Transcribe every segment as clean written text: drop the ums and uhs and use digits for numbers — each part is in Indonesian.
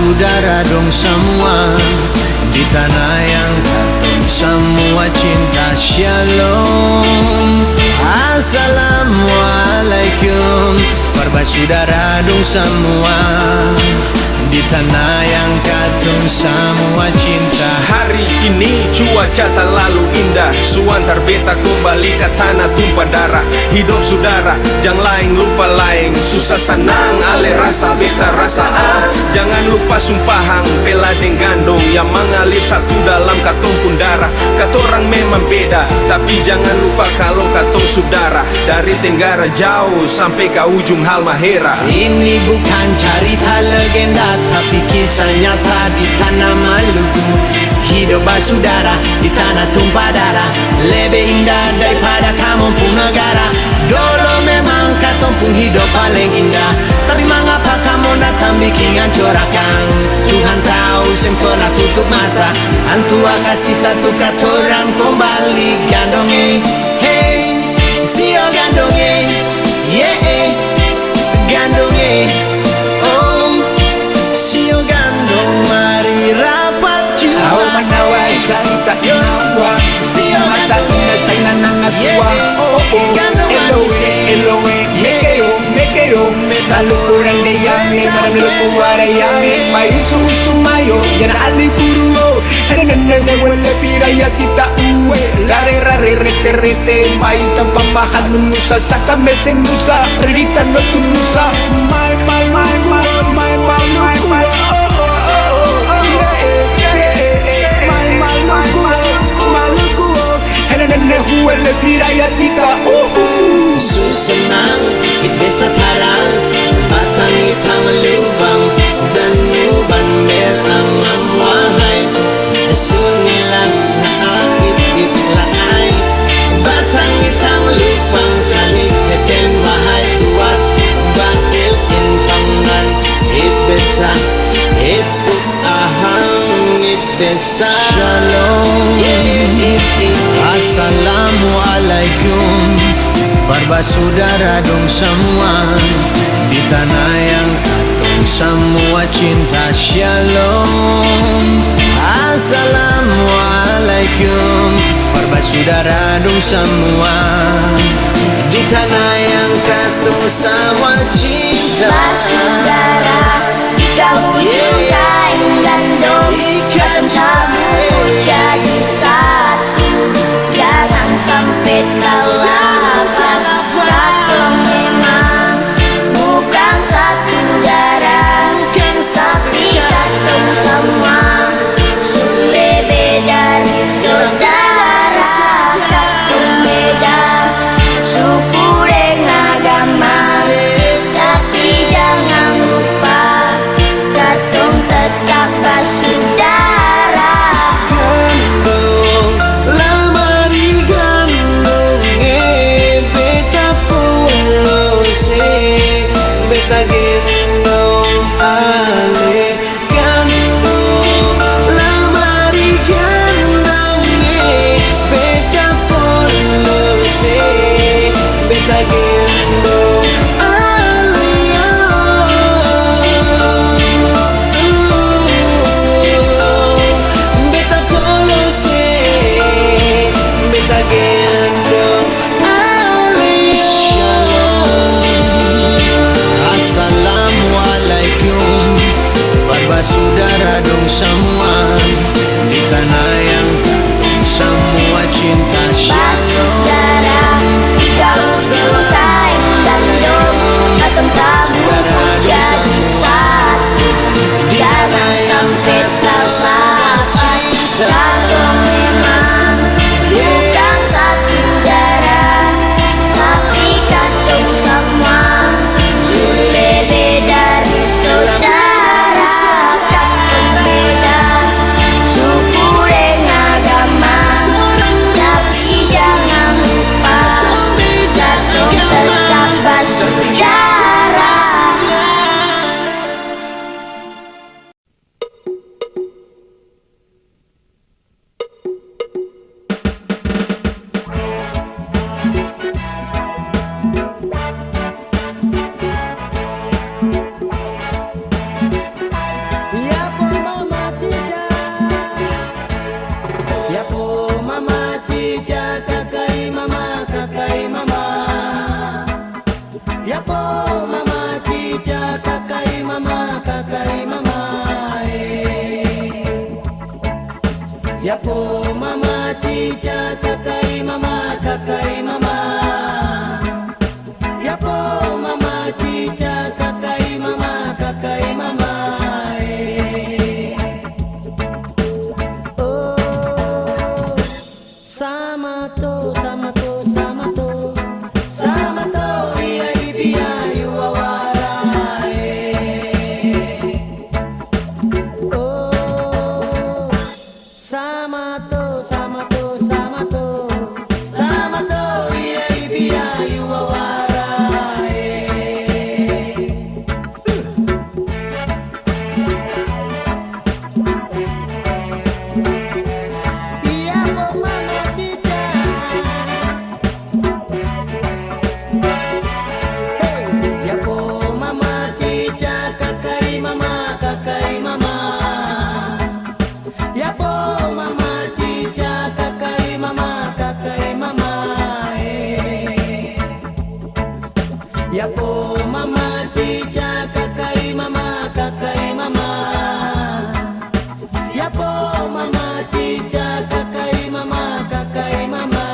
Saudara dong semua di tanah yang katong semua cinta. Shalom, assalamualaikum. Saudara dong semua di tanah yang katong semua cinta. Hari ini cuaca terlalu indah, suantar beta kembali ke tanah tumpah darah. Hidup saudara, jangan lain lupa lain, susah senang ale rasa beta rasa Jangan lupa sumpahang pela deng gandong yang mengalir satu dalam katong pun darah. Katorang memang beda, tapi jangan lupa kalau katong saudara. Dari Tenggara jauh sampai ke ujung Halmahera. Ini bukan cerita legenda, tapi kisah nyata di tanah Maluku. Hidup saudara di tanah tumpah darah lebih indah daripada kamu pun negara. Dulu memang katong pun hidup paling indah, tapi mengapa kamu datang bikin hancurakan? Tuhan tahu sempurna tutup mata. Antua kasih satu katorang kembali gandonge. Hey, sio gandonge, yeah, gandonge. Oh, sio gandong mari rapat jua. Ako manaway sa ita-inawa, mata ina sa nanangatwa. Eloe, mekeo, talukuran de yami, maramlukuwara yami, may susumayo, yan alipuro. Nananana wala piraya kita uwe, rare rete, may tampamakan nunusa sa kamesen nusa, rita no tunusa, may huwele piraya tika Susenang ibesa taras batang itang lubang zanuban bel amam wahai sunilak na akip lakay batang itang lubang salik keten wahai tuat bakil infangan ibesa itu ahang ibesa. Shalom, assalamualaikum. Saudara dong semua di tanah yang katong semua cinta. Shalom, assalamualaikum. Saudara dong semua di tanah yang katong semua cinta. Saudara, ikaw ujung kain gandong, katong sabuk jadi satu. Jangan sampai terlambat, katong memang bukan satu darah, tapi katong semua lebih dari saudara. Katong beda suku dan agama, tapi jangan lupa Yapo mama chicha kakai mama Yapo mama chicha kakai mama Oh Samato iya ibia yuawara Oh Samato iya ibia yuawara Yapo mama chicha Hey Yapo mama chicha kakai mama Yapo mama chicha kakai mama Yapo mama chicha kakai mama Yapo mama chicha kakai mama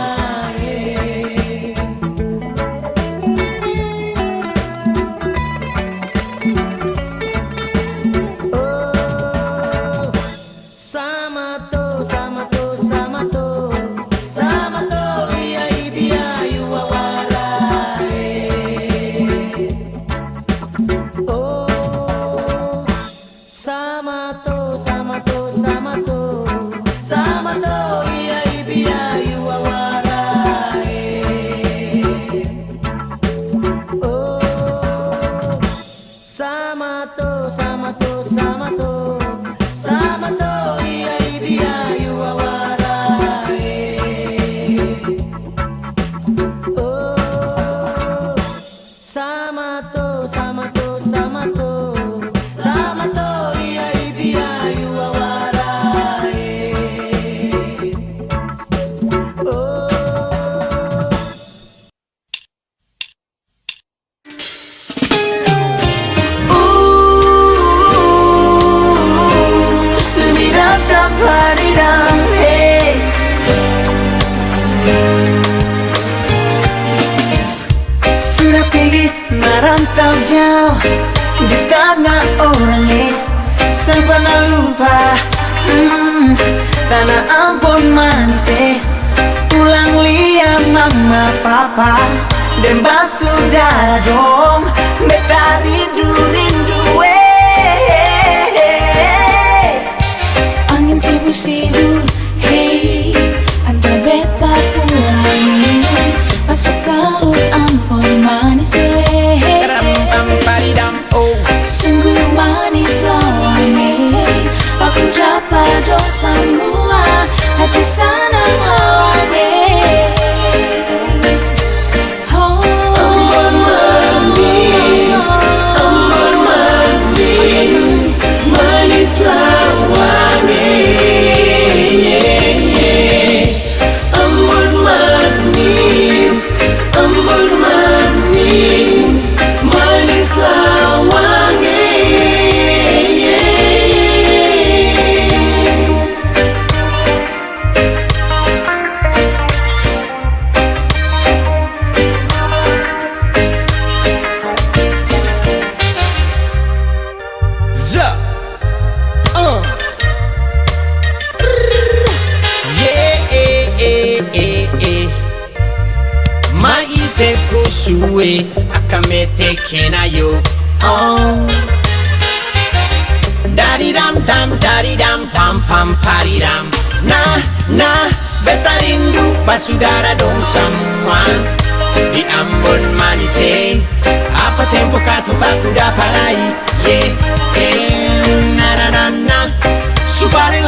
Oh Samato iya ibia yuawara Oh Samato iya ibia yuawara Oh Samato iya ibia yuawara Oh Samato iya ibia yuawara Oh Sumiram paridam hey Sudah pergi merantau jauh di tanah orang sang pernah lupa tanah ampun manis pulang lihat mama papa dan basudara dong beta rindu Angin sibu-sibu, hey, anda beta pulang masuk kalung ampun manis, sungguh manis lawannya. Aku dapat dong semua hati senang lawannya. Oh, Ampun manis, manis lawannya. Ampun manis, manis lawannya. Maite kusue akamete kenayo Dari dam pam paridam Nah beta rindu basudara dong semua di Ambon manise apa tempo katu baku dapalai na su paling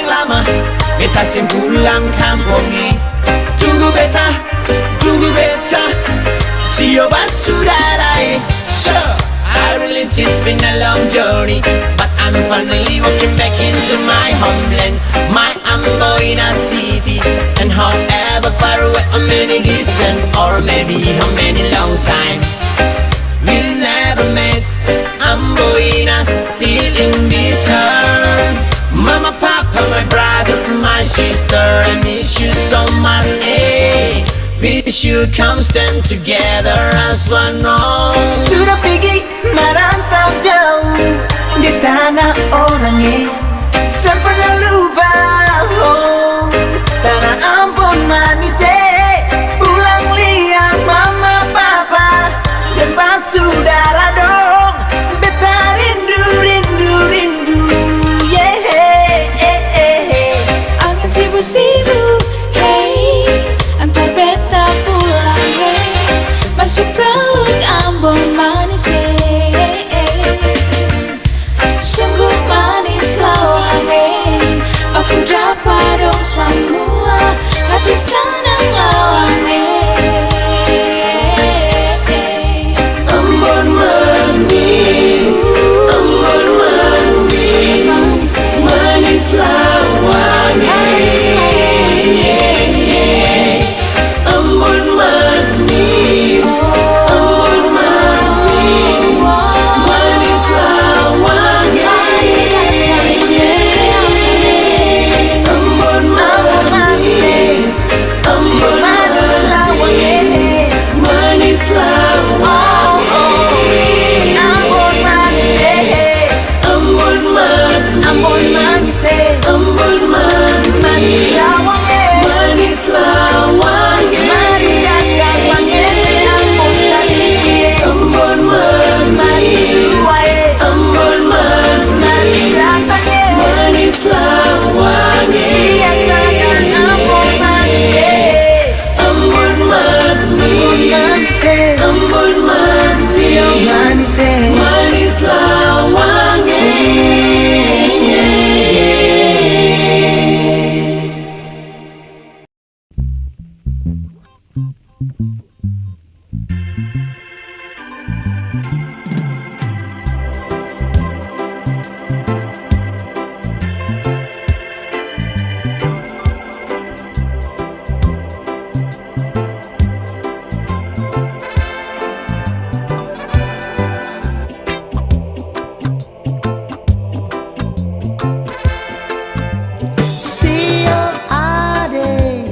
lama beta sempulang kampungi tunggu beta sio basudara sure I realize it's been a long journey, but I'm finally walking back into my homeland, my Amboina city. And however far away or many distant, or maybe how many long time, we'll never met Amboina, still in this heart. Mama, Papa, my brother miss you so much, eh. We should come stand together as one, no. Sudah pergi merantau jauh di tanah orangnya, sempurna lupa, oh, tanah ampun manis, pulang lihat mama papa dan saudara dong, beta rindu rindu rindu, yeah. Angin sibuk-sibuk, hey, antar beta pulang, hey, masuk Teluk Ambon manis, hey. Sungguh manis lawan, hey, aku dapat dong semua, hati senang lawan, hey. Ambon manis, Ambon manis, Manis, hey, manis lawan, manis Ambon manis, Ambon manis, manis lawan, Ambon manis, Ambon manis lawan, Ambon manis, Ambon manis, Ambon manis, Ambon manis, manis lawang, manis lawan, mari datang pangete Ambon sadiki, Ambon manis, mari jua, Ambon manis, mari datang, manis lawan, lihat tanah Ambon manis, Ambon manis, Ambon manis, siang manis, manis lawan, siang ade,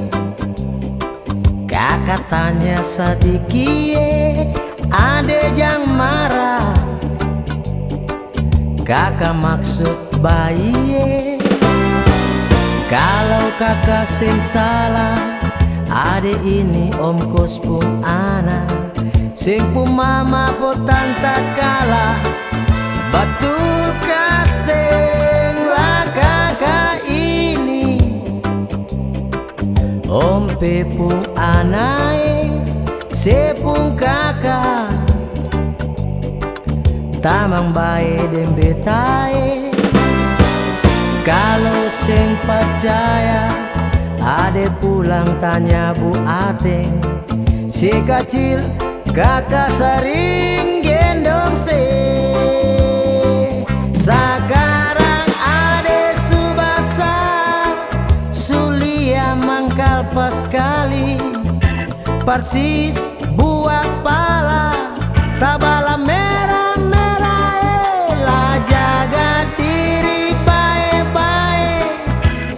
kakak tanya sedikit, ade yang marah, kakak maksud baik. Kalau kakak sing salah, ade ini om kos pun anak, sing pun mama pun tante kalah. Betul kasing lah kakak ini, om pepung anai, sepung kakak, tamang bae dan betai. Kalau sing percaya, ade pulang tanya Bu Ateng. Si kecil kakak sering gendong se. Sekarang ade subasar, sulia mangkal pas kali, persis buah pala, tabala merah-merah, lah jaga diri baik-baik.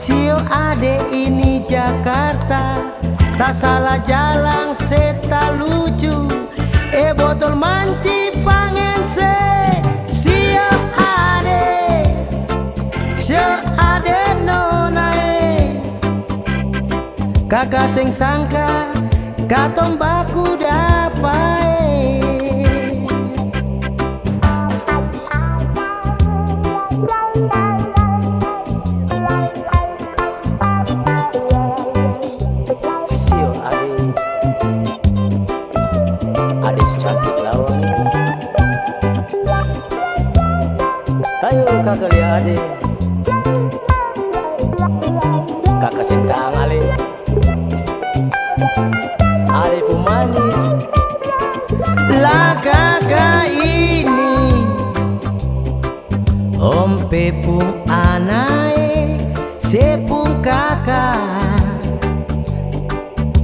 Sio ade ini Jakarta, tak salah jalan seta lucu, botol manci pangen se. Sio ade nonae, kakak sing sangka katong baku dapai. Sio ade cantik lawan. Ayo kakak lihat ade, kakak sentang ale, ade pemanis. Lah kakak ini om pepung anai, sepung kakak,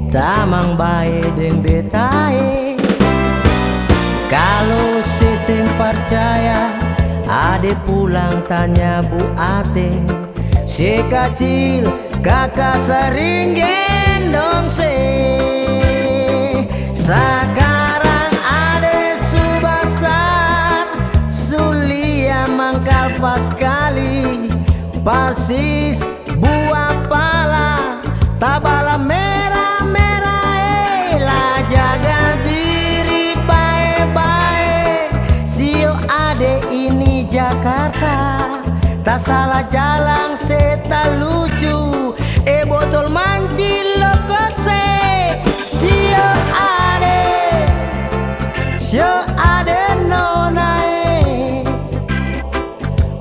tamang bae den betai. Kalau seseng percaya, ade pulang tanya Bu Ateng. Si kecil kakak sering gendong se. Sekarang ade subasar, sulia mangkal pas kali, persis buah pala, tabala merah-merah, lah jaga diri baik-baik. Sio ade ini Jakarta, tak salah jalan seta lucu, botol manci lokose. Sio ade nonae,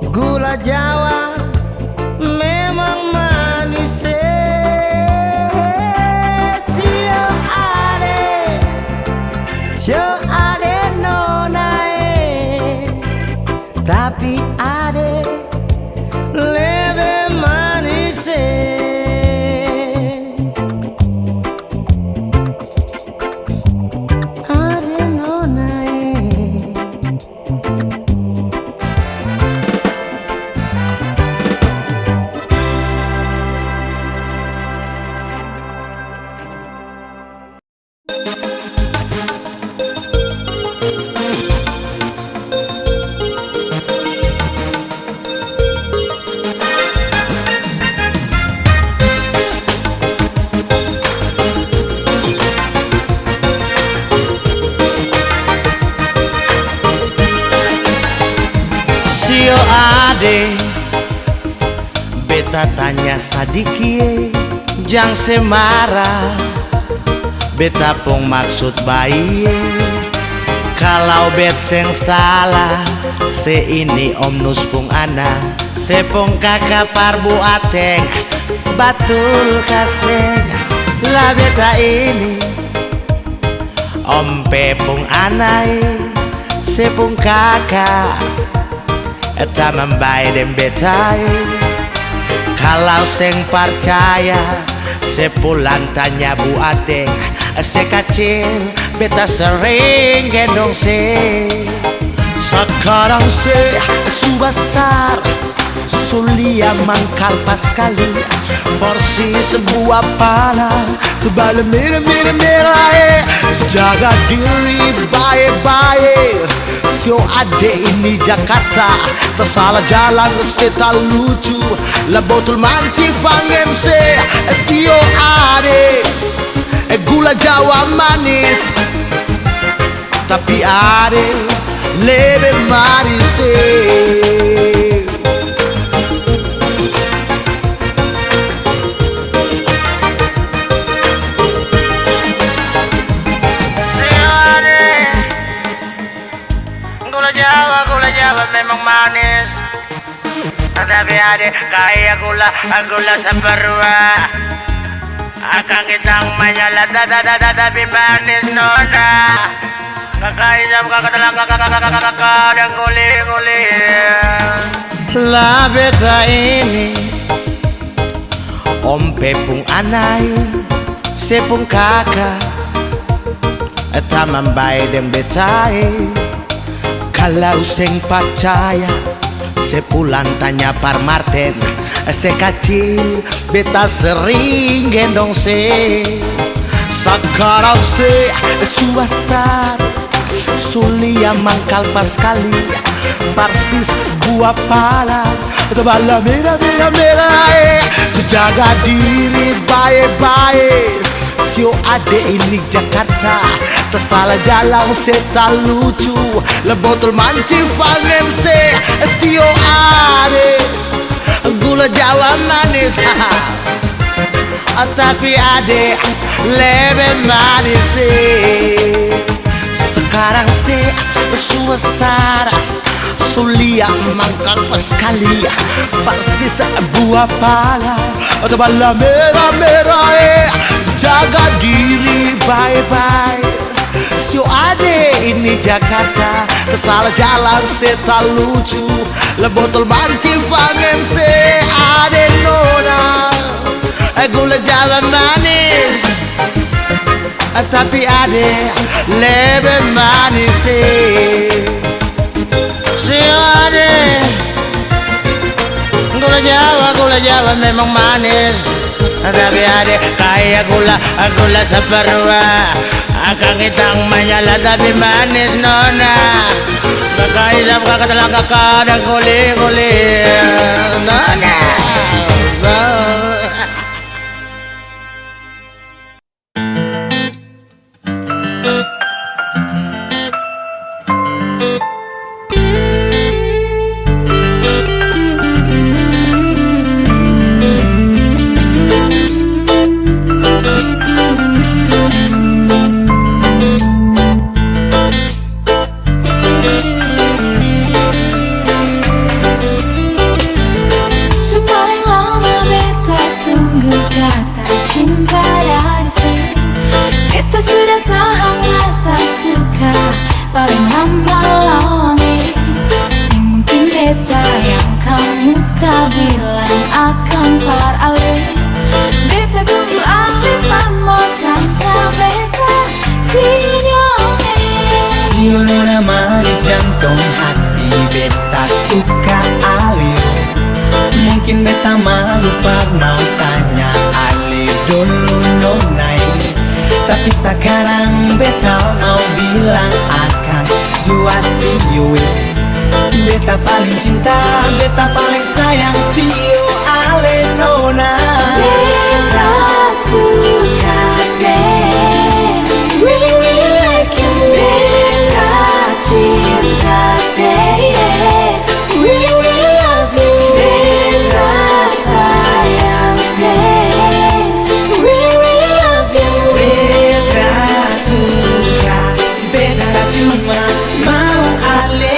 gula Jawa memang manis. Sio ade nonae, tapi ade lebih manis. Ade nonae. Sio ade, beta tanya sadikie, jang semara, beta pong maksud baik. Kalau bet seng salah, se ini om nus pung ana, se pong kakak parbu ateng, batul kaseng. Lah beta ini, om pe pung anai, se pung kakak, eta membaik dan betai. Kalau seng percaya, sepulan tanya bu ateng, sekecil beta sering gendong se. Sekarang se subasar, sulia mangkal pas kali, persis sebuah pala, tebal merah-merah. Jaga diri baik-baik. Sio ade ini Jakarta, tersalah jalan seta lucu, la botol manci fangen se. Sio ade, gula Jawa manis, tapi ade lebih manis. Gula Jawa memang manis, tapi ada kayak gula seperua. Akan kita menyala tapi manis nona. Kakak isam kakak telang kakak dan guli. Lah beta ini om pepung anai, sepung kakak, eta membaik dan betai. Kalau seng percaya, sepulan tanya par Marten, sekecil beta sering gendong se. Sekarang se subasar, sulia mangkal pas kali, persis buah pala, tebal merah-merah. Sejaga diri baik-baik. Sio ade ini Jakarta, tersalah jalan seta lucu, le botol manci fangen se. Sio ade, gula Jawa manis, tapi ade lebih manis. Sekarang se suasana, sulia mangkal pas kali, persis buah pala, tebal merah-merah. Jaga diri baik-baik. Sio ade ini Jakarta, tersalah jalan seta lucu, le botol manci fangen se. Ade nona, gula Jawa manis, tapi ade lebih manis. Sio ade, gula Jawa memang manis, tapi adik kayak gula seperua. Akang itang menyala tapi manis nona. Kakaisap kakatalang kakadang kuli-kuli nona. Paling lama beta tunggu kata cinta dari sini. Beta sudah tahan rasa suka paling lama lagi. Sing mungkin beta yang kamu bilang akan par alih. Beta tunggu alih pamor kata beta sinyone. Nona manis jantung hati beta suka alir. Mungkin beta malu pernah tanya ale dulu nona. Tapi sekarang beta mau bilang akan jua siu. Beta paling cinta, beta paling sayang siu ale nona. Beta suka say, really really like you. Beta cinta say, really really love you. Beta sayang say, really really love you. Beta suka, beta cuma mau ale.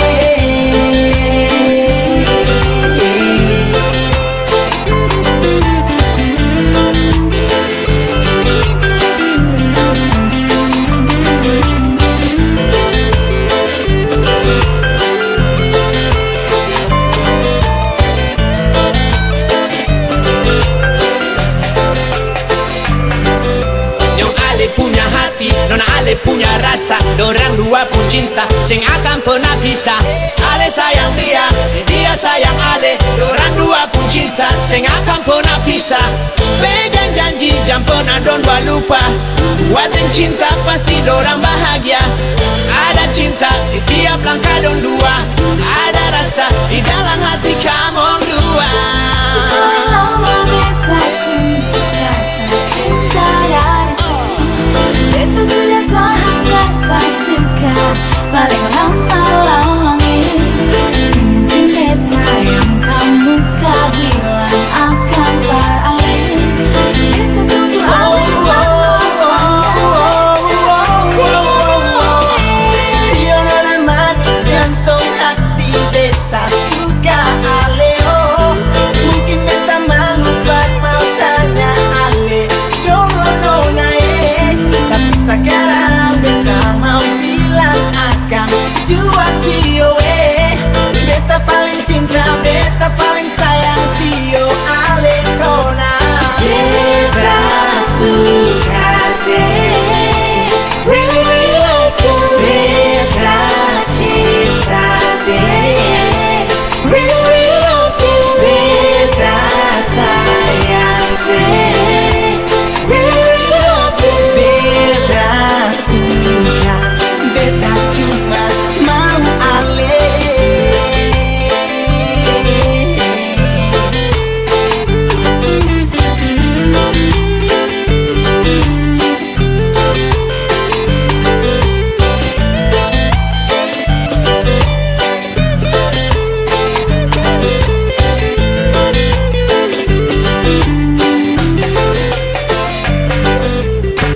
Nyong ale punya hati, nona ale punya rasa. Dorang dua pun cinta, sing akan pernah pisah. Ale sayang dia, dia sayang ale. Dorang dua pun cinta, sing akan pernah pisah. Pegang janji, jangan pernah don lupa. Buatin cinta, pasti dorang bahagia. Ada cinta di tiap langkah don dua. Ada rasa di dalam hati kamu dua. Paling lama beta tunggu kata cinta dari sini. Beta sudah tahan rasa suka paling lama lagi. Sing mungkin beta yang kamu bilang akan par alih. Beta tunggu alih Nona manis jantung hati beta suka ale. Mungkin beta malu mau tanya ale dulu nona. Tapi sekarang beta mau bilang akan jua siu. Beta paling cinta, beta paling sayang siu ale nona. Beta suka say, really really like you. Beta cinta say, really really love you. Beta sayang say, really really love you. Beta suka, beta cuma mau ale.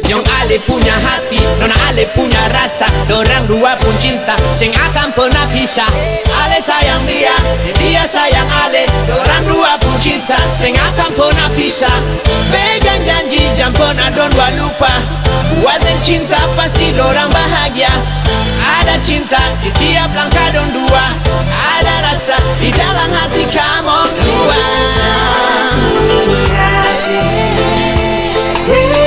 Nyong ale punya hati, nona ale punya rasa. Dorang dua pun cinta, sing akan pernah pisah. Ale sayang dia, dia sayang ale. Dorang dua pun cinta, sing akan pernah pisah. Pegang janji, jangan pernah don lupa. Buatin cinta, pasti dorang bahagia. Ada cinta di tiap langkah don dua. Ada rasa di dalam hati kamu dua. Really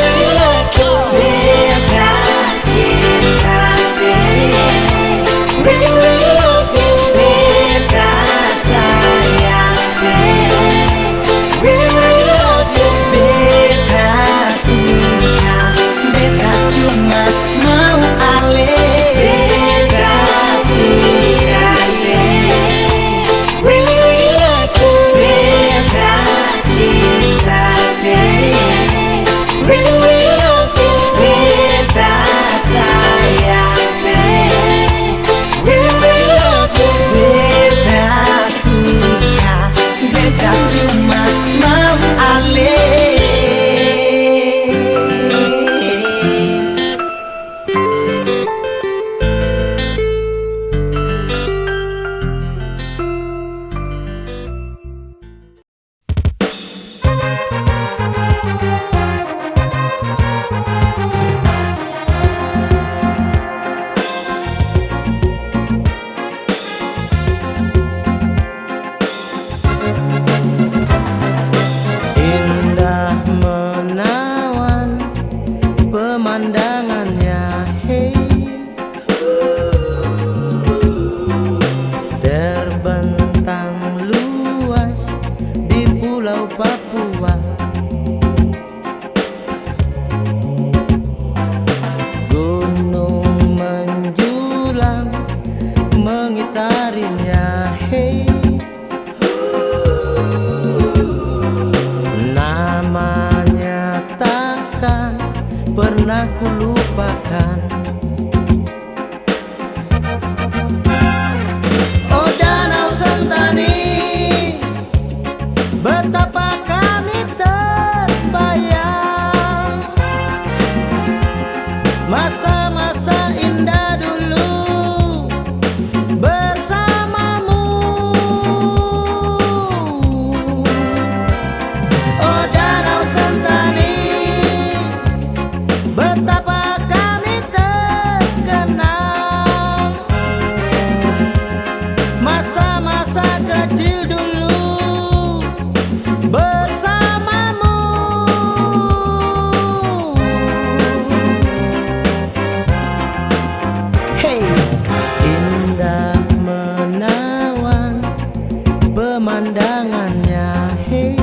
pernah ku lupakan. Oh Danau Sentani, betapa kami terbayang masa-masa indah dulu bersamamu. Oh Danau Sentani, betapa kami terkenang masa-masa kecil dulu bersamamu. Hey, indah menawan pemandangannya. Hey,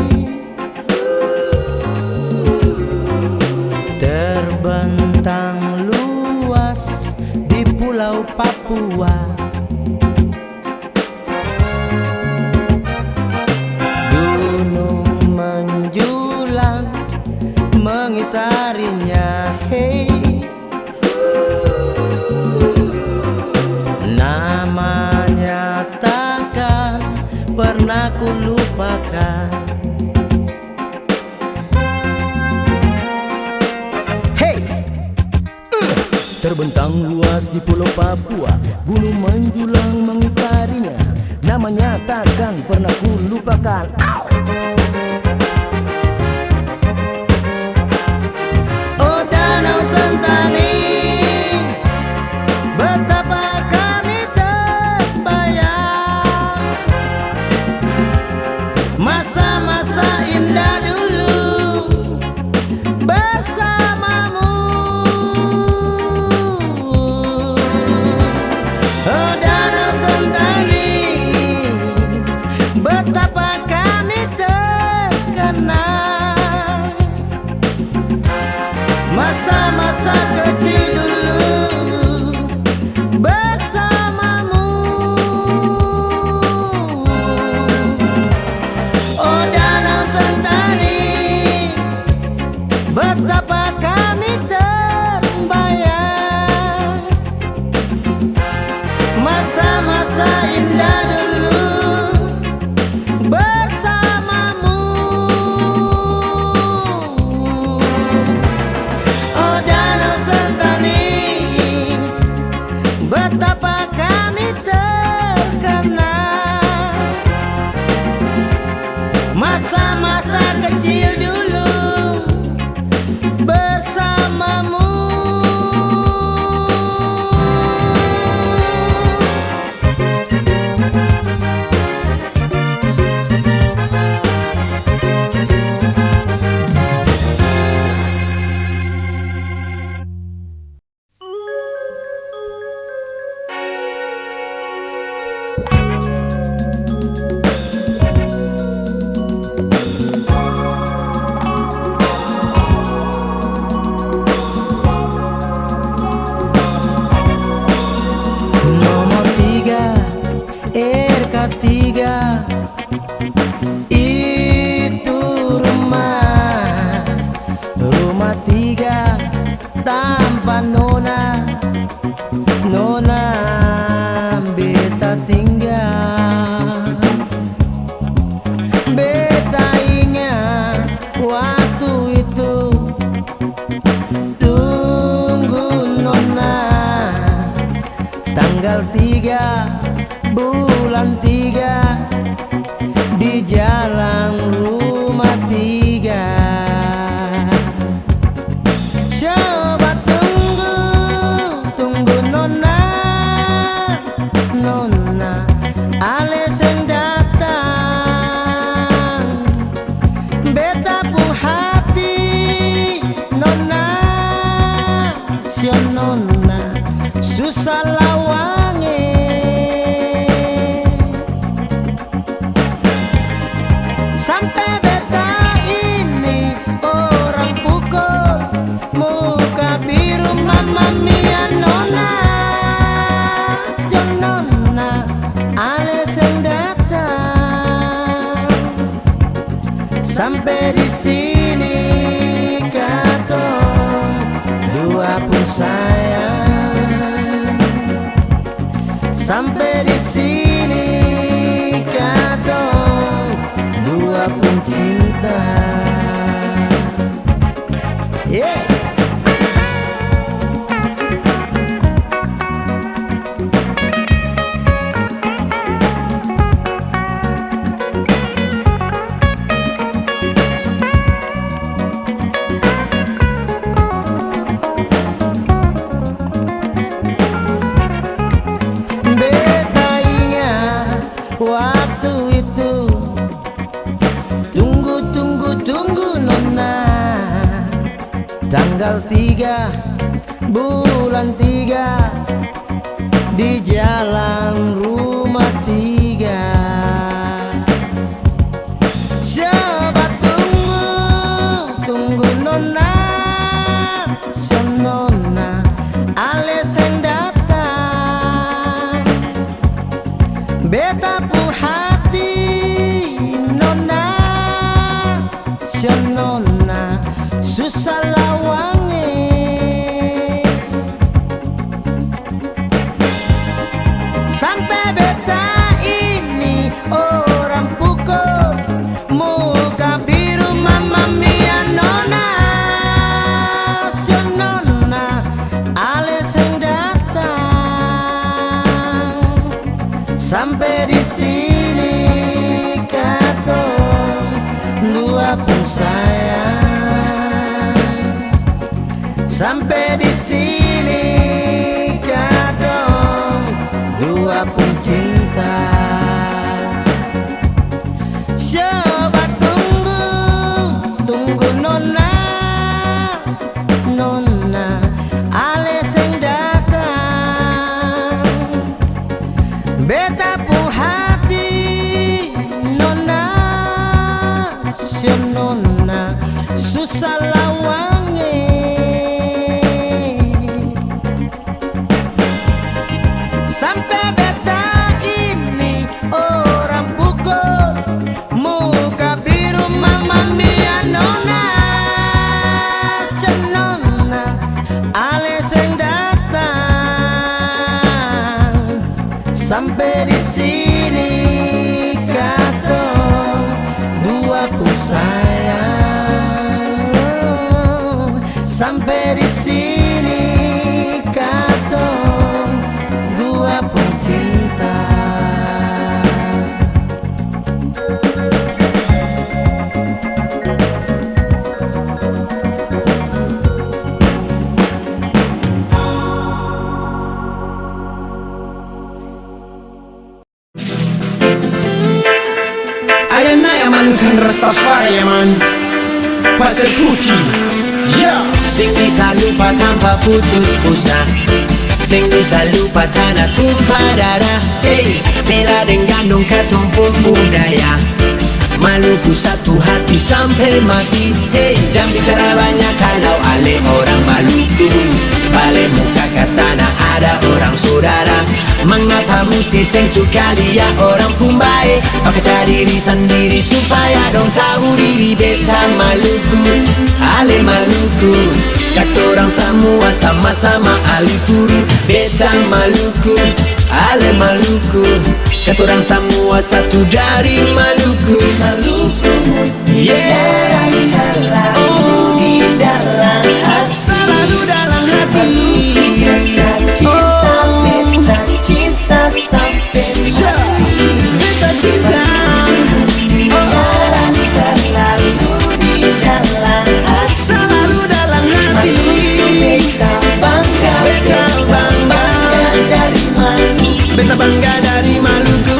terbentang luas di Pulau Papua. Gunung menjulang mengitarinya. Hey, namanya takkan pernah ku lupakan. Hey, terbentang luas di Pulau Papua, gunung menjulang mengitarinya. Namanya takkan pernah ku lupakan. Oh Danau Sentani, betapa kami terbayang masa-masa indah dulu bersamamu. Oh Danau Sentani, betapa kami terkenang masa-masa kecil dulu bersamamu. Oh Danau Sentani, betapa kami terbayang masa-masa indah dulu bersamamu. Oh Danau Sentani, betapa kami terkenang masa-masa kecil dulu bersamamu. Nomor 3 RK3 itu rumah 3 tanpa nona beta tinggal. Beta ingat waktu itu tunggu nona tanggal 3 bulan 3 di jalan rumah 3. Coba tunggu nona ales yang datang. Beta pun hati nona, si nona susah lawange. Sampai beta ini orang pukul muka biru mama mia nona, si nona ales yang datang. Sampai di sini katong Sampai di sini katong dua pencinta. Yeah. Beta ingat waktu itu, tunggu nona, tanggal 3 bulan 3 di jalan rumah 3. Coba tunggu nona, senona ales yang datang. Beta pun hati nona, senona susah lawange. Sampai beta ini orang pukul, muka biru mama mia nona, senona ales yang datang. Sampai di sini katong dua pun sayang. Sampai di sini katong dua pun cinta. Coba tunggu nona, nona ales yang datang. Beta pun hati nona, senona susah lawange. Sampai beta ini orang pukul, muka biru mama mia nona, senona ales yang datang. Sampai di sini katong dua pun sayang. Sampai di sini katong dua pun cinta. Ayana yang malukan Rastafari man, Pasir Putih. Yeah. Sing bisa lupa tanpa putus pusa, sing bisa lupa tanah tumpah darah. Hey, bela dengan dong katumpul budaya, Maluku satu hati sampai mati. Hey, jangan bicara banyak kalau ale orang Maluku. Balik muka ke sana ada orang saudara. Mengapa mesti seng suka lihat orang pun baik? Pakai cari diri sendiri supaya dong tahu diri. Beta Maluku, ale Maluku, kata orang semua sama-sama ahli furu. Beta Maluku, ale Maluku, kata orang semua satu dari Maluku. Maluku, yeah, selalu di dalam hati, selalu dalam hati. Beta cinta sampai mati. Beta cinta, selalu di dalam hati, selalu dalam hati. Beta bangga dari Maluku. Beta bangga dari Maluku.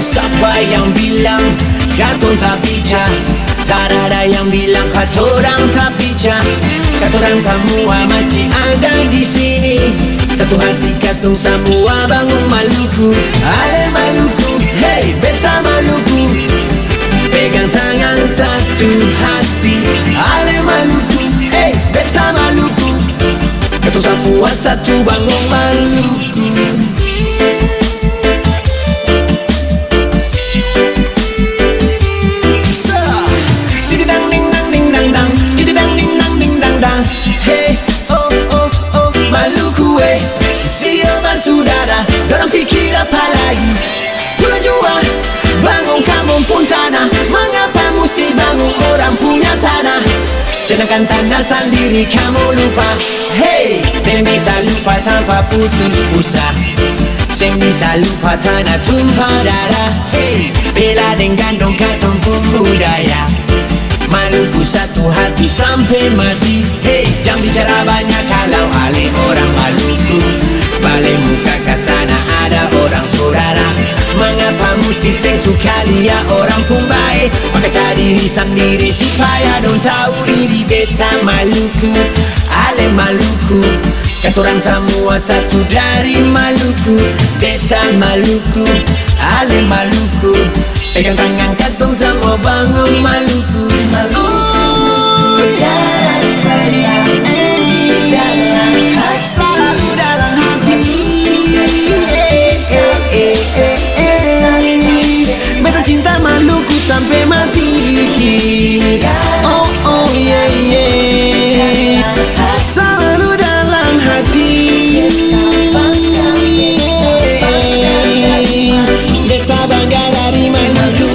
Siapa yang bilang katong tak bijak? katorang tak pecah, katorang semua masih ada di sini. Satu hati katong semua bangun Maluku, ale Maluku, hey beta Maluku. Pegang tangan satu hati, ale Maluku, hey beta Maluku. Katong semua satu bangun Maluku. Hey, oh, oh, oh, Maluku, sio basudara, dorang pikir apa lagi? Pulau Jawa, bangun kampung pun tanah. Mengapa mesti bangun orang punya tanah? Sedangkan tanah sendiri kamu lupa. Hey, saya bisa lupa tanpa putus puasa. Saya bisa lupa tanah tumpah darah. Hey, bela dengan dong katong pun budaya. Maluku satu hati sampai mati. Hey, jangan bicara banyak kalau ale orang Maluku. Balik muka ke sana ada orang saudara. Mengapa mesti seng suka lihat orang pun baik? Maka cari diri sendiri supaya dong tahu diri. Beta Maluku, ale Maluku. Katorang semua satu dari Maluku. Beta Maluku, ale Maluku. Pegang tangan katong semua bangun Maluku. Selalu dalam hati. Beta cinta Maluku sampai mati. Oh oh yeah yeah. Selalu dalam hati. Beta bangga dari Maluku.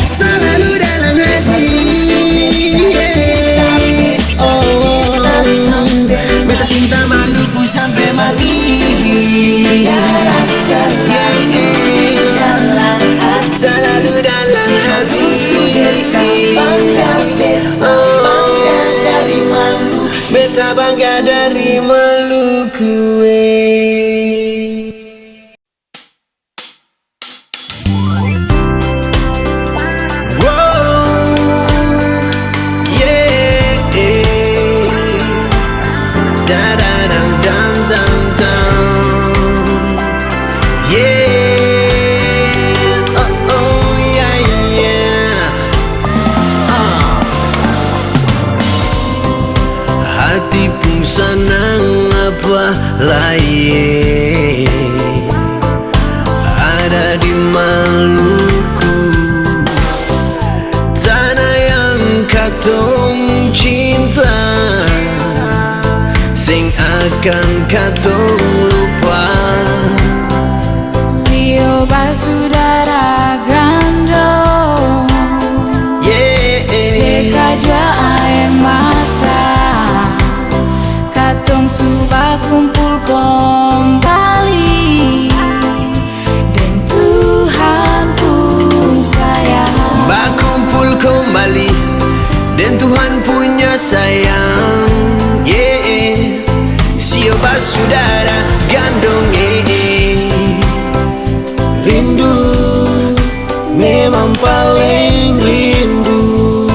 Selalu dalam hati. Beta cinta Maluku sampai mati. Selalu dalam hati. Beta bangga dari Maluku. Hati pun senang apa lain ada di Maluku, tanah yang katong cinta, sing akan katong lupa. Sio basudara gandong, sekaja air mata. Katong sudah kumpul kembali, dan Tuhan pun sayang. Berkumpul kembali, dan Tuhan punya sayang. Sio basudara gandong. Rindu, memang paling rindu.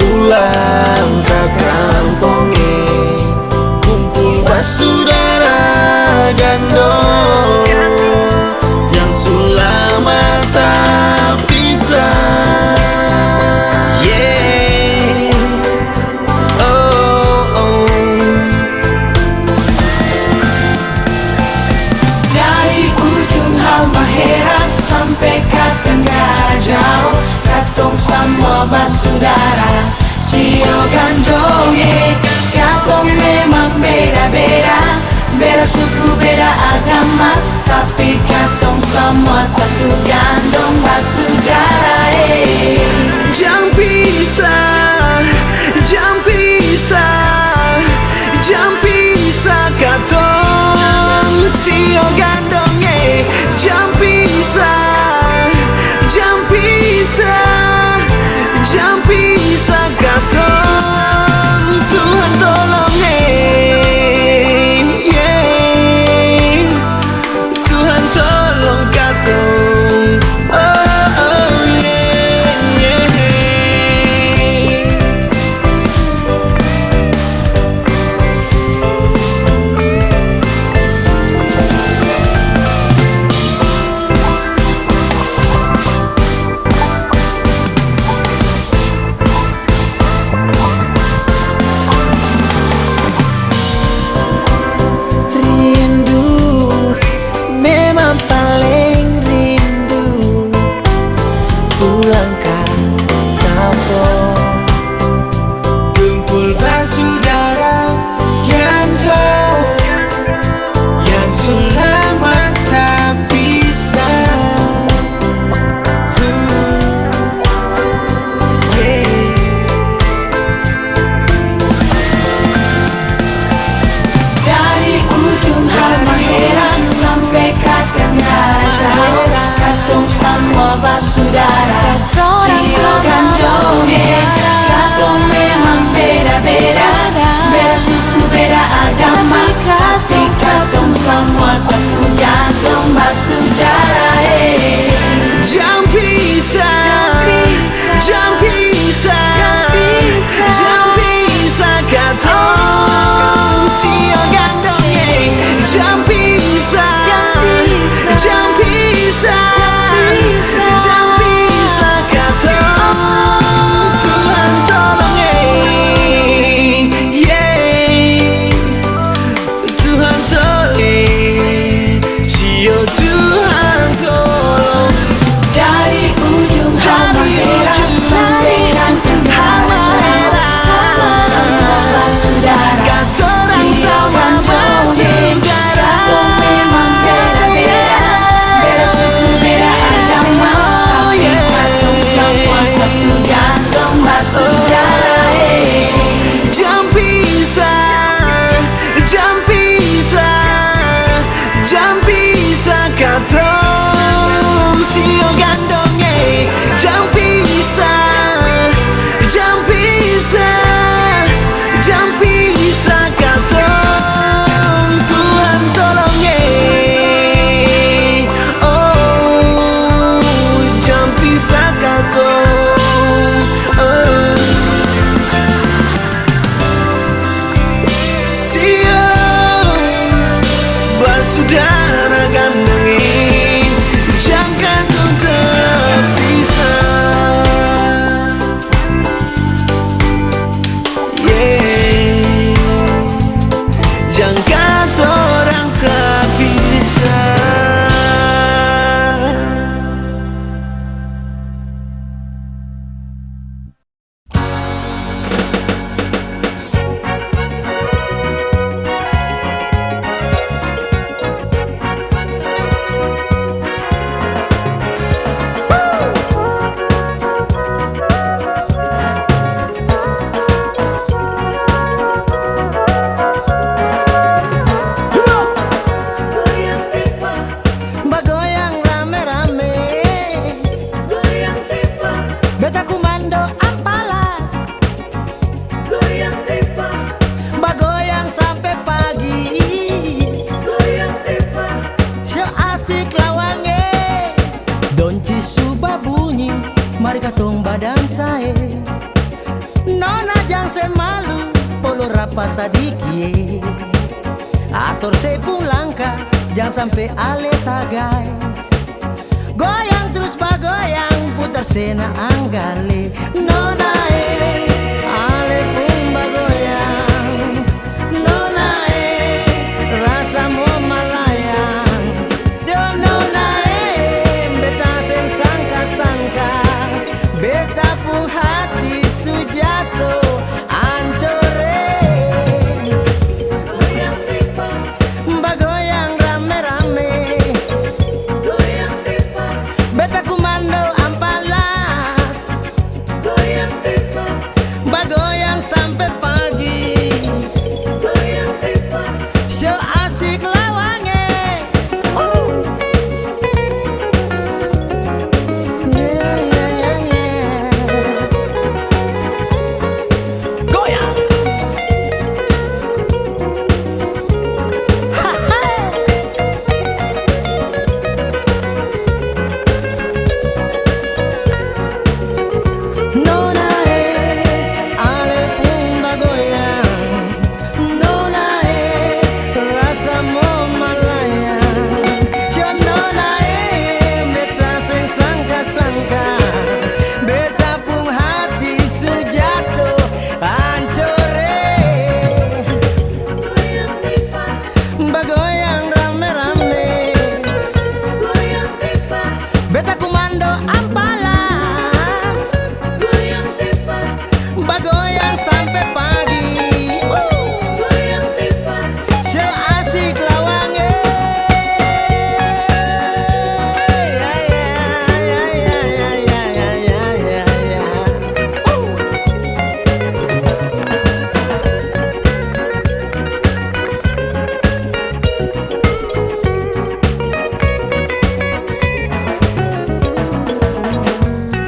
Pulang ke kampung, kumpul basudara gandong yang sulama tak pisah. Dari ujung Halmahera sampai ke Tenggara jauh, katong semua basudara. Sio gandong, katong memang beda-beda, beda suku, beda agama, tapi katong semua satu gandong basudara. Jangan pisah, jangan pisah, jangan pisah katong sio gandong. Jangan pisah, jangan pisah, jangan pisah katong. Tuhan tolong, Tuhan tolong katong. Oh. badan saya. Nona jang se malu polo rapa sadiki. Atur se langkah jangan sampai ale tagai. Goyang terus bagoyang putar sena anggale. Nona ale pun bagoyang. Nona rasa mau malayang. Yo nona beta sen sangka-sangka. Beta pun hati sujato ancore. Goyang Tifa, Bagoyang rame-rame. goyang Tifa, Beta komando ampalas. goyang Tifa, Bagoyang sampai pagi. goyang Tifa. So asik lawange. Yeah, yeah, yeah, yeah. Goyang. Ha, ha. Nona ale pun bagoyang. Nona rasa mau malayang. Jo nona beta sing sangka-sangka. Beta pun hati sujato ancore. Goyang Tifa, Bagoyang rame-rame. goyang Tifa, Beta komando ampalas. goyang Tifa, Bagoyang sampai pagi. goyang Tifa. So asik lawange. Ya, ya, ya, ya, ya, ya, ya, ya, ya.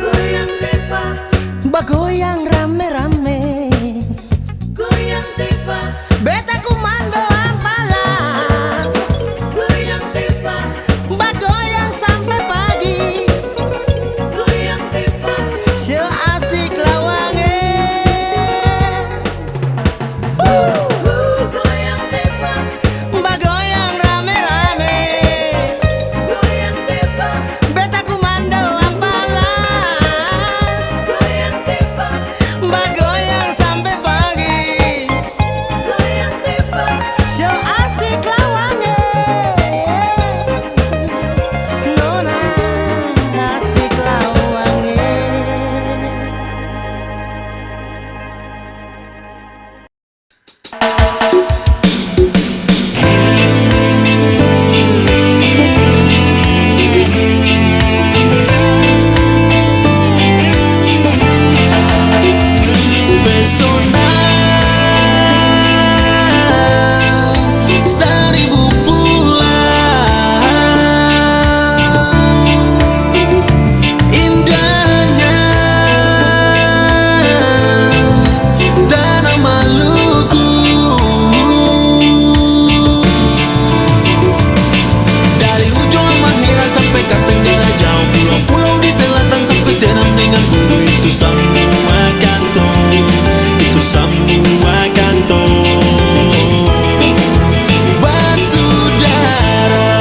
Goyang Tifa, Bagoyang rame-rame. goyang Tifa, Beta komando ampalas. goyang Tifa, Bagoyang sampai pagi. goyang Tifa. So asik lawange. Goyang Tifa, Bagoyang rame-rame. goyang Tifa, Beta komando ampalas. goyang Tifa, Bagoyang sampai pagi. goyang Tifa. So asik lawange. Nona asik lawange. Pesona seribu pulau, indahnya tanah Maluku. Dari ujung Halmahera sampai ke tenggara jauh, pulau-pulau di selatan sampai senam dengan bulu, itu semua kantong, itu semua kantong basudara.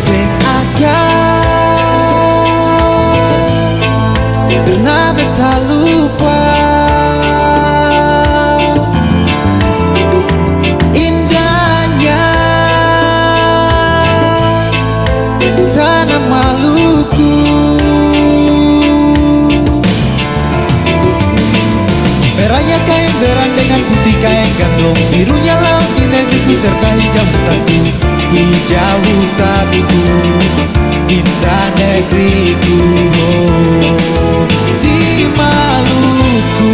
Sing akan pernah beta lupa indahnya tanah Maluku. Merahnya kain berang dengan putih kain gandong, birunya laut di negeriku serta hijau hutanku. Hijau hutanku, indah negeriku, oh, di Maluku.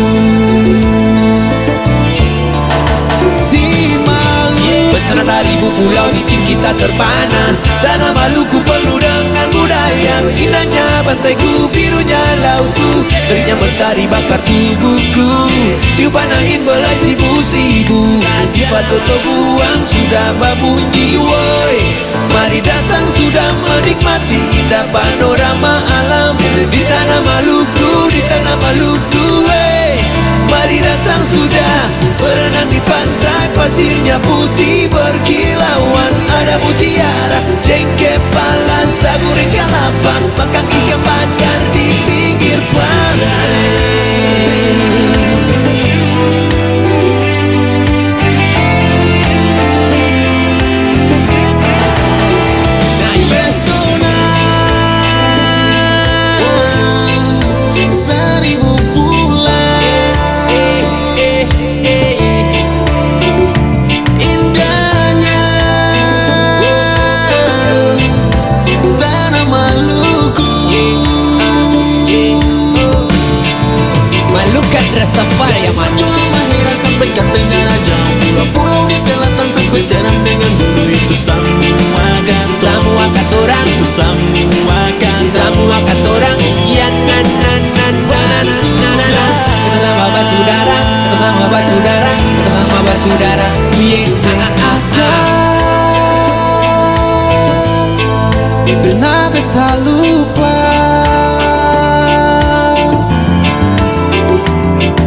Di Maluku. Beserta ribu pulau bikin kita terpana. Tanah Maluku penuh dengan budaya, indahnya pantaiku, birunya lautku, teriknya mentari bakar tubuhku, tiupan angin belai sibu-sibu, di Toto buang sudah babunyi woi. Mari datang sudah menikmati indah panorama alam di tanah Maluku, di tanah Maluku hey. Mari datang sudah berenang di pantai, pasirnya putih berkilauan, ada mutiara, jengke, pala, sagu, kalapa, makan ikan bakar di pinggir pantai. Seribu bulan indahnya tanah Maluku. Malukan Rastafari ya man. Jual Mahira sampai ke tengah jauh, pulau-pulau di selatan sampai Seram dengan bulu itu semua kan. Semua katorang, Itu semua kan. semua katorang, ya nan nan nan nan nan nan. Kita sama basudara, kita sama basudara, kita sama basudara. Yes, Pernah beta lupa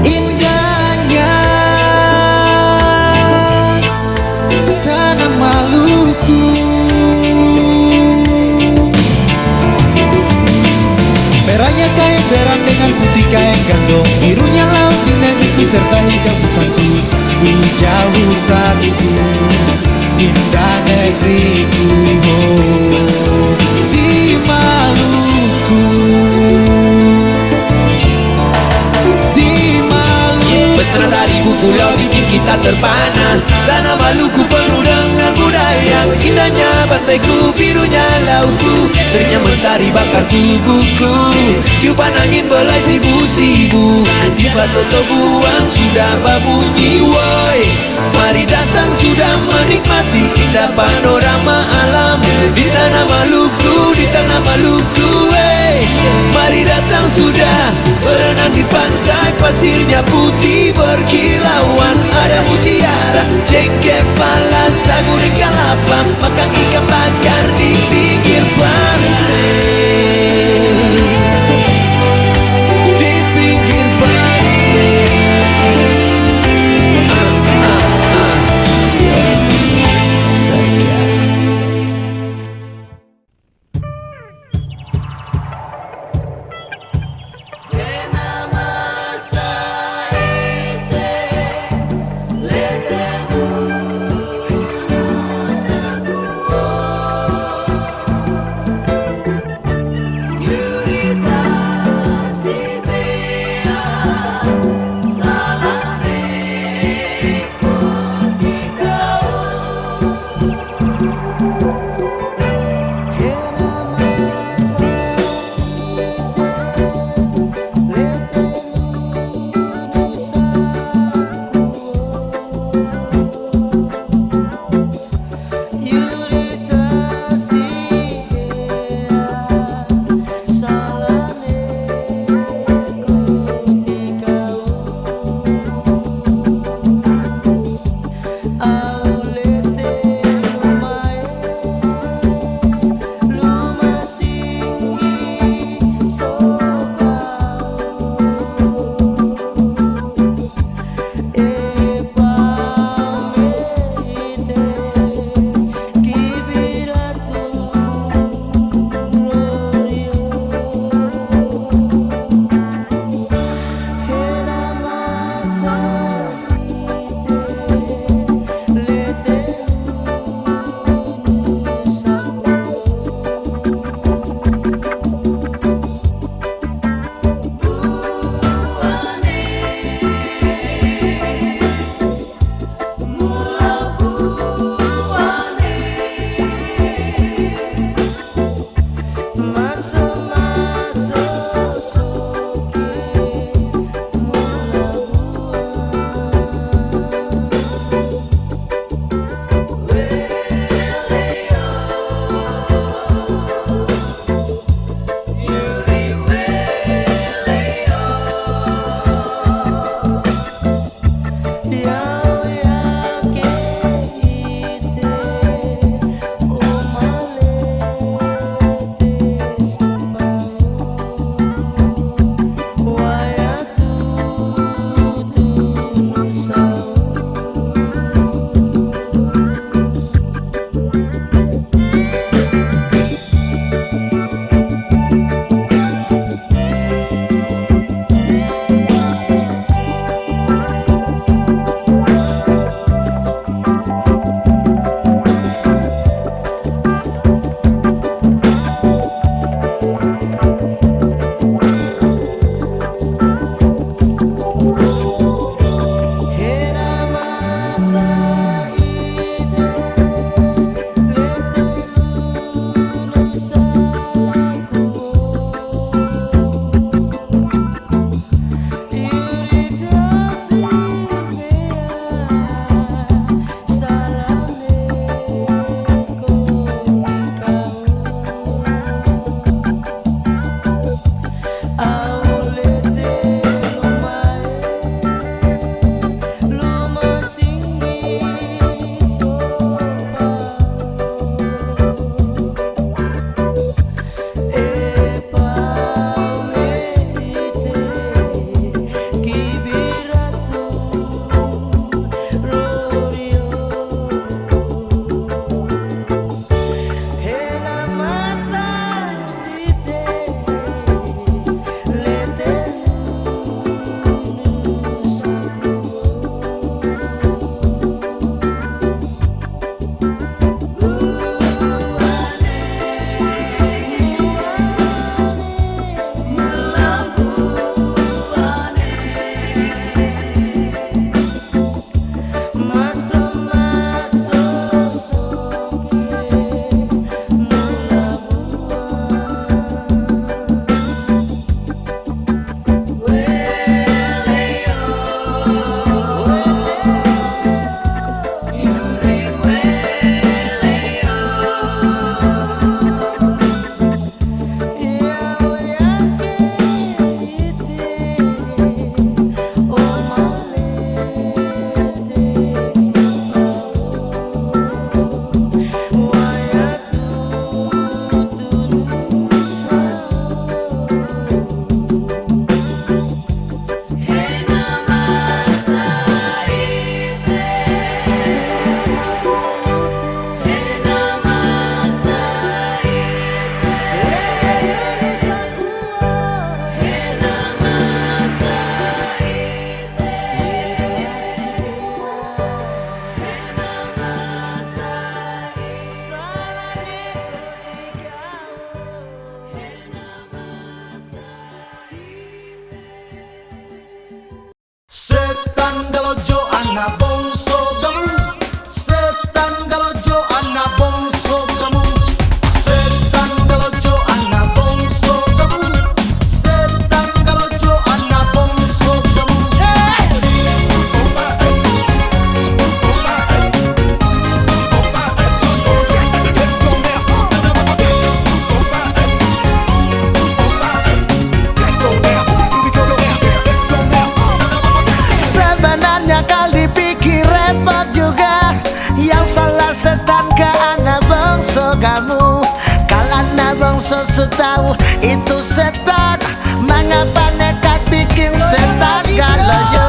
indahnya tanah Maluku. Merahnya kain berang dengan putih kain gandong, birunya laut di negeriku serta hijau hutanku, hijau hutanku, indah negeriku oh, di Maluku, di Maluku. Pesona dari pulau bikin kita terpana. Tanah Maluku penuh dengan budaya, indahnya pantaiku, birunya lautku, teriknya mentari bakar tubuhku, tiupan angin belai sibu-sibu, di Toto buang sudah babunyi woi. Mari datang sudah menikmati indah panorama alam di tanah Maluku, di tanah Maluku hey. Mari datang sudah berenang di pantai, pasirnya putih berkilauan, ada mutiara, jengke, pala, sagu, kalapa, makan ikan bakar di pinggir pantai, di pinggir pantai. bangsa setahu itu setan. Mengapa nekat bikin setan galojo?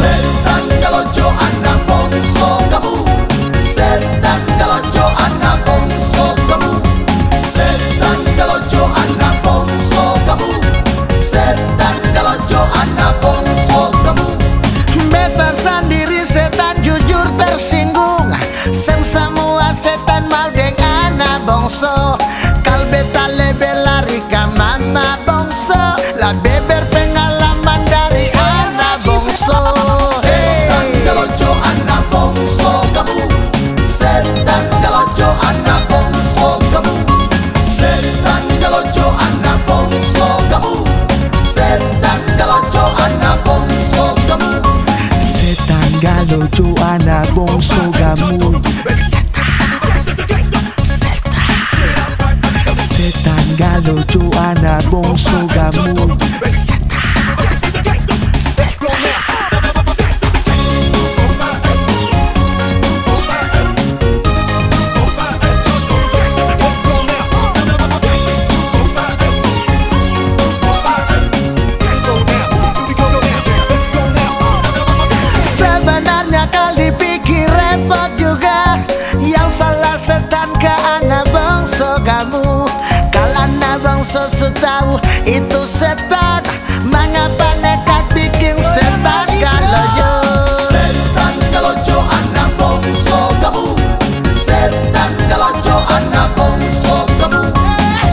Setan galojo anak bongso kamu. Setan galojo anak bongso kamu. Setan galojo anak bongso kamu. Setan galojo anak bongso kamu. Beta sendiri setan jujur tersinggung. Sen semua setan mau dengan anak bongso. Kal beta lebih lari ke mama bongso. Lebih berpengalaman dari anak bongso. Setan galojo anak bongso kamu. Setan galojo anak bongso kamu. Setan galojo anak bongso kamu. Setan galojo anak bongso kamu. Setan galojo anak bongso gamu. Setan galojo anak bongso gamu. Sebenarnya kau dipikir repot juga. Yang salah setan ke anak bangsa kamu. Kalau anak bangsa setahu itu setan. Mengapa nekat bikin setan galojo? Setan galojo anak bongso kamu. Setan galojo anak bongso kamu.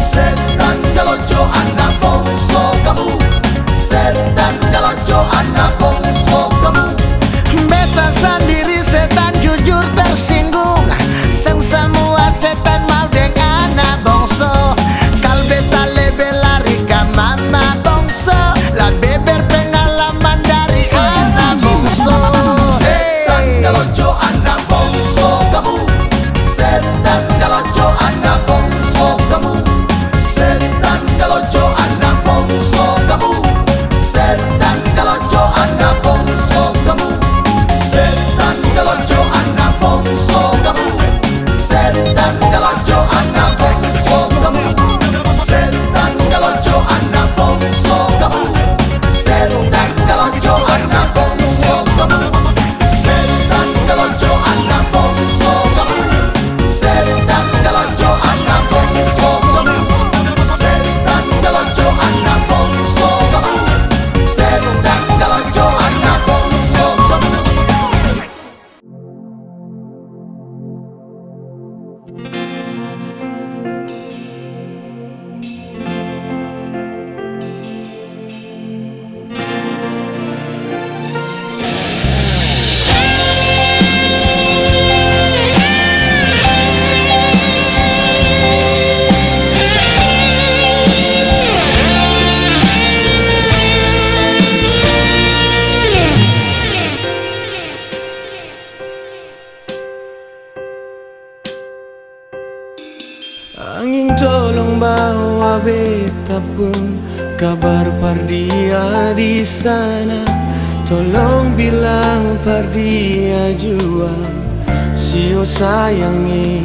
Setan galojo anak bongso kamu. Setan galojo anak bongso kamu. Beta sendiri setan jujur tersinggung. Sen semua setan mau dengan anak bongso. Kal beta lebih lari ke mama bongso. Lebih berpengalaman dari anak bongso. Setan galojo anak bongso kamu. Setan galojo anak bongso kamu. Setan galojo anak bongso kamu. Setan galojo anak bongso kamu. Setan galojo anak bongso kamu. Setan galojo anak bongso kamu. Setan galojo anak bongso kamu. Setan galojo anak bongso kamu. Setan galojo anak bongso kamu. Setan galojo anak bongso kamu. Setan galojo anak bongso kamu. Setan galojo anak bongso kamu. Angin tolong bawa beta pun kabar Pardia di sana. Tolong bilang Pardia jua sio sayangi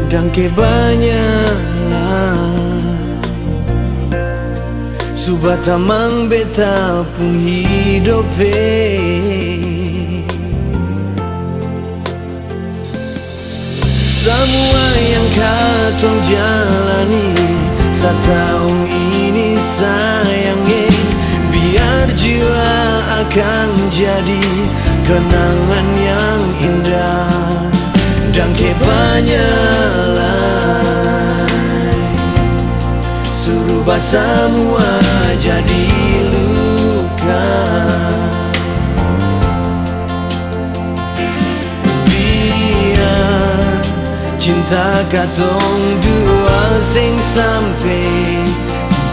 dan ke banyak subata mang beta pun hidup semua yang katong jalani setahun ini sayangnya. Biar jiwa akan jadi kenangan yang indah dan kebanyakan suruh semua jadi luka. Cinta katong dua sing sampai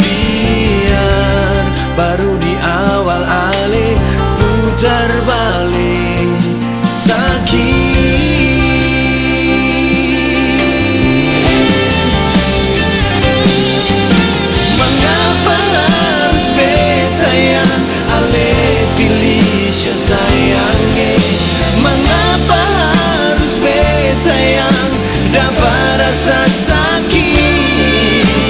biar baru di awal ale putar balik sakit. Mengapa harus beta yang ale pilih sayangnya? Mengapa harus beta yang dapat rasa sakit?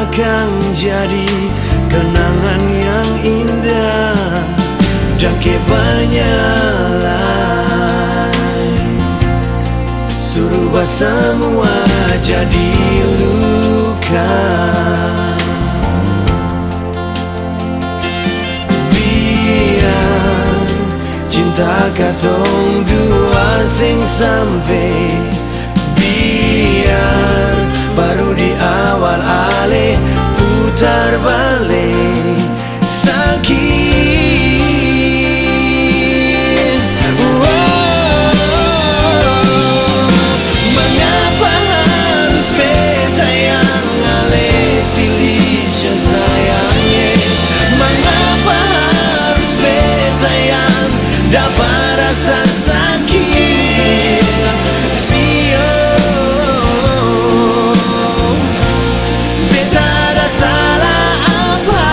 akan jadi kenangan yang indah. Jangke banyak suruh semua jadi luka. Biar cinta katong dua sing sampai, biar baru di awal ale putar balik sakit. Mengapa harus beta yang ale pilih sayangnya? Mengapa harus beta yang dapat rasa sakit? Sio beta ada salah apa?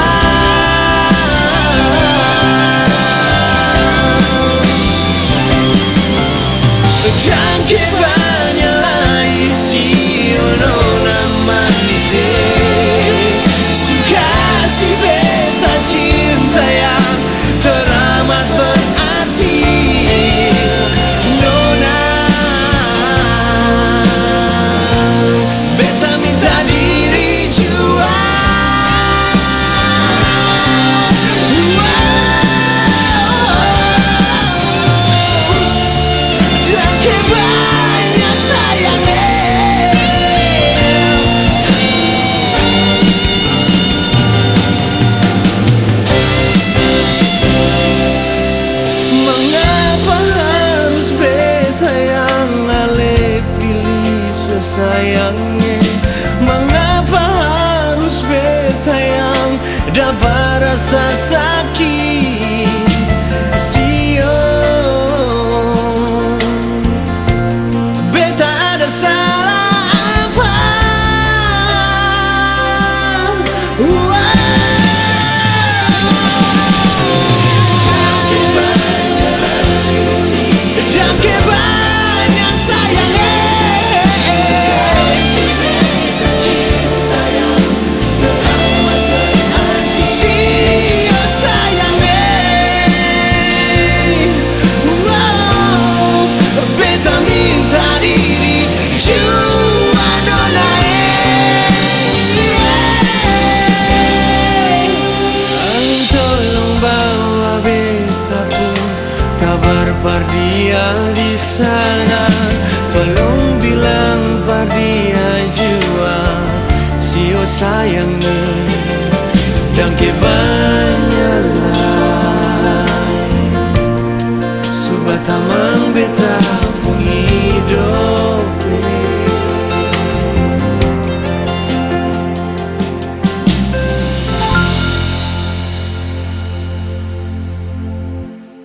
Jangke banyak lah isi nona manisnya. Suka si beta cinta yang teramat berarti. Nona beta minta diri jual. Jangke banyak sayangnya. Mengapa harus beta yang ale pilih sayangnya? Mengapa harus beta yang dapat rasa sakit? Sio beta ada salah apa? Jangke banyak sayangnya. Sio sayangnya. Beta minta diri jua nona. Tolong bawa beta pun kabar Pardia di sana. Tolong bilang Pardia jua sio sayangnya. Jangke banyak lah subatama